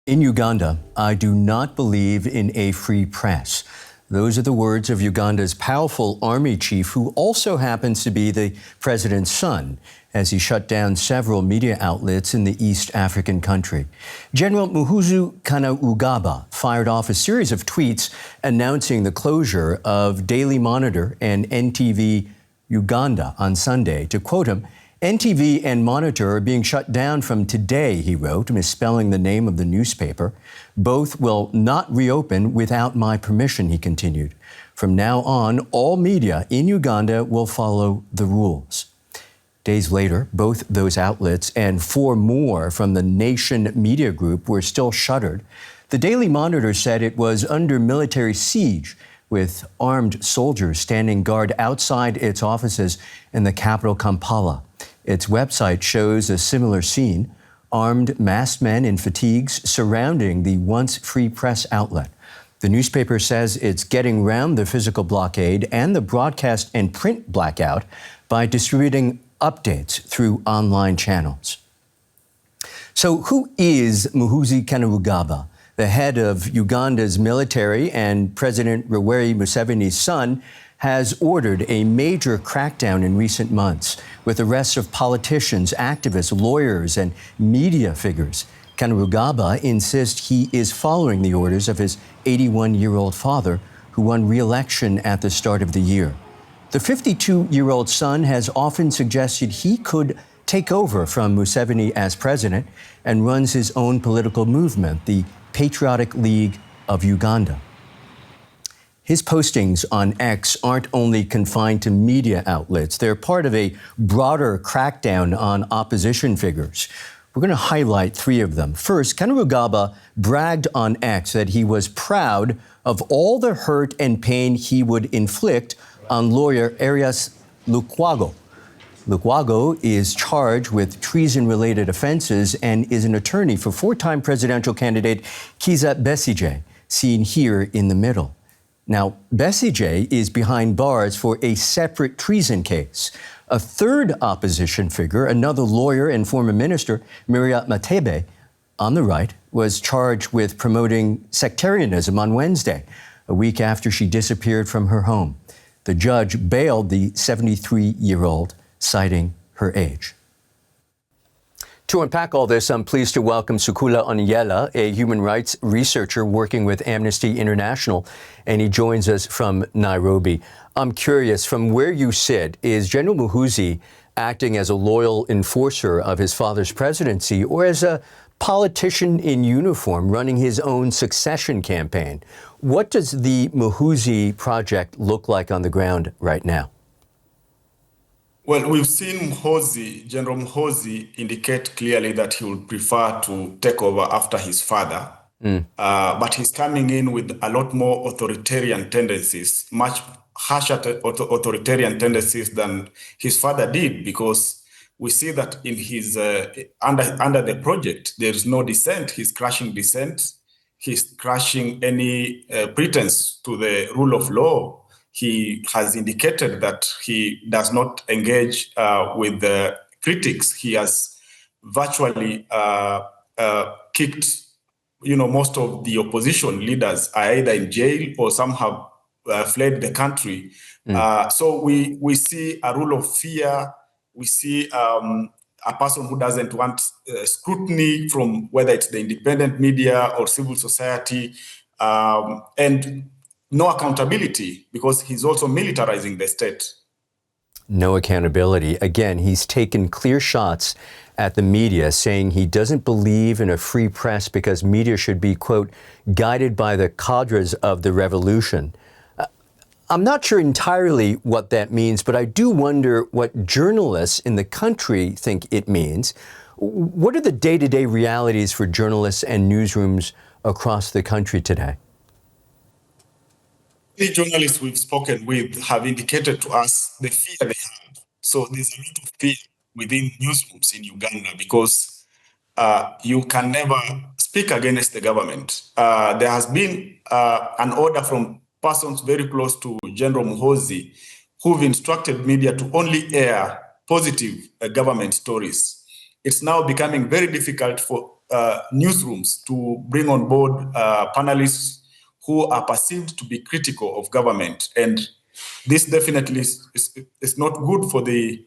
In Uganda, I do not believe in a free press. Those are the words of Uganda's powerful army chief, who also happens to be the president's son, as he shut down several media outlets in the East African country. General Muhoozi Kainerugaba fired off a series of tweets announcing the closure of Daily Monitor and NTV Uganda on Sunday. To quote him, "NTV and Monitor are being shut down from today," he wrote, misspelling the name of the newspaper. "Both will not reopen without my permission," he continued. "From now on, all media in Uganda will follow the rules." Days later, both those outlets and 4 more from the Nation Media Group were still shuttered. The Daily Monitor said it was under military siege, with armed soldiers standing guard outside its offices in the capital, Kampala. Its website shows a similar scene, armed masked men in fatigues surrounding the once free press outlet. The newspaper says it's getting around the physical blockade and the broadcast and print blackout by distributing updates through online channels. So who is Muhoozi Kainerugaba, the head of Uganda's military and President Yoweri Museveni's son, has ordered a major crackdown in recent months with arrests of politicians, activists, lawyers, and media figures. Kainerugaba insists he is following the orders of his 81-year-old father, who won re-election at the start of the year. The 52-year-old son has often suggested he could take over from Museveni as president and runs his own political movement, the Patriotic League of Uganda. His postings on X aren't only confined to media outlets. They're part of a broader crackdown on opposition figures. We're going to highlight 3 of them. First, Kainerugaba bragged on X that he was proud of all the hurt and pain he would inflict on lawyer Erias Lukwago. Lukwago is charged with treason-related offenses and is an attorney for 4-time presidential candidate Kizza Besigye, seen here in the middle. Now, Besigye is behind bars for a separate treason case. A third opposition figure, another lawyer and former minister, Maria Matebe, on the right, was charged with promoting sectarianism on Wednesday, a week after she disappeared from her home. The judge bailed the 73-year-old, citing her age. To unpack all this, I'm pleased to welcome Sukula Onyela, a human rights researcher working with Amnesty International, and he joins us from Nairobi. I'm curious, from where you sit, is General Muhoozi acting as a loyal enforcer of his father's presidency or as a politician in uniform running his own succession campaign? What does the Muhoozi project look like on the ground right now? Well, we've seen General Muhoozi indicate clearly that he would prefer to take over after his father. But he's coming in with a lot more authoritarian tendencies, much harsher authoritarian tendencies than his father did, because we see that in his under the project, there is no dissent. He's crushing dissent. He's crushing any pretense to the rule of law. He has indicated that he does not engage with the critics. He has virtually kicked, most of the opposition leaders are either in jail or some have fled the country. So we see a rule of fear. We see a person who doesn't want scrutiny from whether it's the independent media or civil society, and no accountability, because he's also militarizing the state. No accountability. Again, he's taken clear shots at the media, saying he doesn't believe in a free press because media should be, quote, guided by the cadres of the revolution. I'm not sure entirely what that means, but I do wonder what journalists in the country think it means. What are the day-to-day realities for journalists and newsrooms across the country today? The journalists we've spoken with have indicated to us the fear they have. So there's a lot of fear within newsrooms in Uganda because you can never speak against the government. There has been an order from persons very close to General Muhoozi who've instructed media to only air positive government stories. It's now becoming very difficult for newsrooms to bring on board panelists who are perceived to be critical of government. And this definitely is not good for the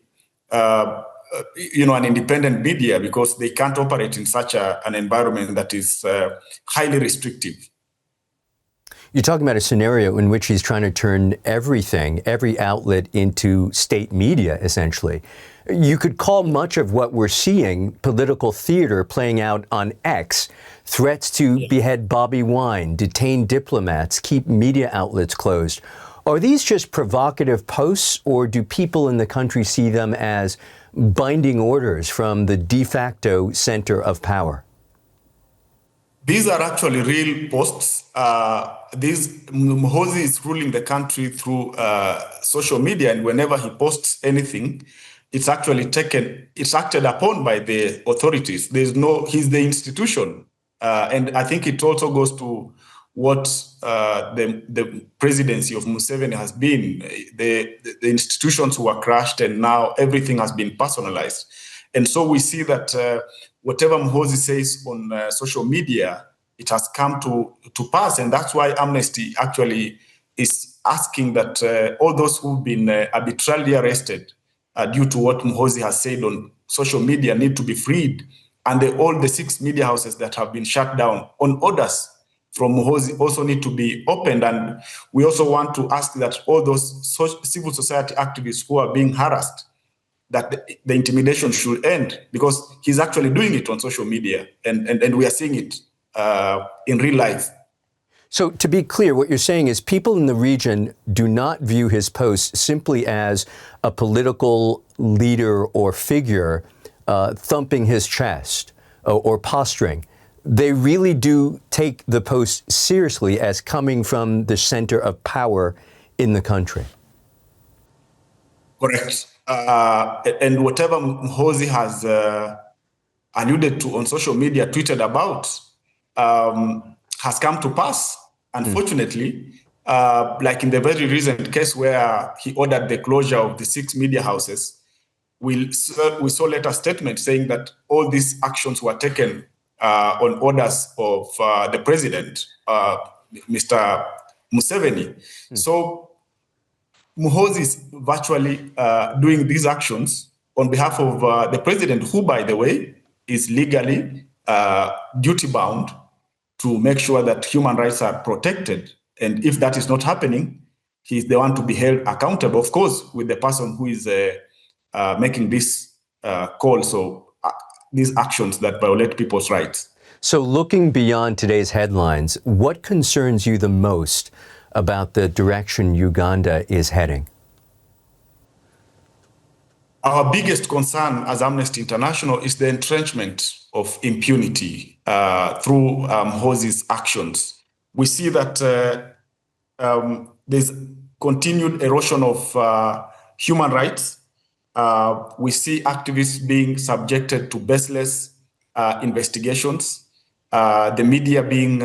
an independent media, because they can't operate in such an environment that is highly restrictive. You're talking about a scenario in which he's trying to turn everything, every outlet, into state media, essentially. You could call much of what we're seeing political theater playing out on X. Threats to behead Bobby Wine, detain diplomats, keep media outlets closed. Are these just provocative posts, or do people in the country see them as binding orders from the de facto center of power? These are actually real posts. Muhoozi is ruling the country through social media, and whenever he posts anything, it's acted upon by the authorities. He's the institution. And I think it also goes to what the presidency of Museveni has been. The institutions were crushed, and now everything has been personalized. And so we see that whatever Muhoozi says on social media, it has come to pass. And that's why Amnesty actually is asking that all those who've been arbitrarily arrested due to what Muhoozi has said on social media need to be freed. And all the 6 media houses that have been shut down on orders from Muhoozi also need to be opened. And we also want to ask that all those civil society activists who are being harassed, that the intimidation should end, because he's actually doing it on social media, and we are seeing it in real life. So to be clear, what you're saying is people in the region do not view his posts simply as a political leader or figure thumping his chest or posturing. They really do take the post seriously as coming from the center of power in the country. Correct. And whatever Muhoozi has alluded to on social media, tweeted about, has come to pass. Unfortunately, like in the very recent case where he ordered the closure of the 6 media houses, we saw later statements saying that all these actions were taken on orders of the president, Mr. Museveni. So Muhoozi is virtually doing these actions on behalf of the president, who, by the way, is legally duty-bound to make sure that human rights are protected. And if that is not happening, he's the one to be held accountable, of course, with the person who is making this call. So these actions that violate people's rights. So looking beyond today's headlines, what concerns you the most about the direction Uganda is heading? Our biggest concern as Amnesty International is the entrenchment of impunity through Muhoozi's actions. We see that there's continued erosion of human rights. We see activists being subjected to baseless investigations, the media being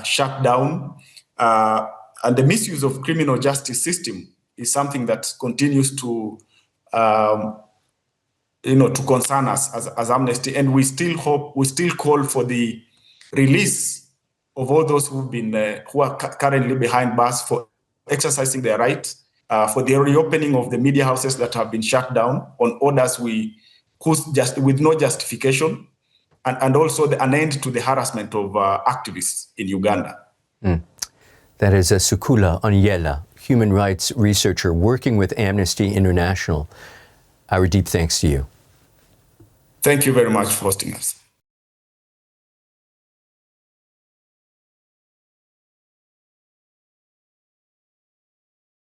shut down, and the misuse of criminal justice system is something that continues to concern us as Amnesty. And we still call for the release of all those who are currently behind bars for exercising their rights, for the reopening of the media houses that have been shut down on orders with no justification, and also an end to the harassment of activists in Uganda. That is Sukula Onyela, human rights researcher working with Amnesty International. Our deep thanks to you. Thank you very much for hosting us.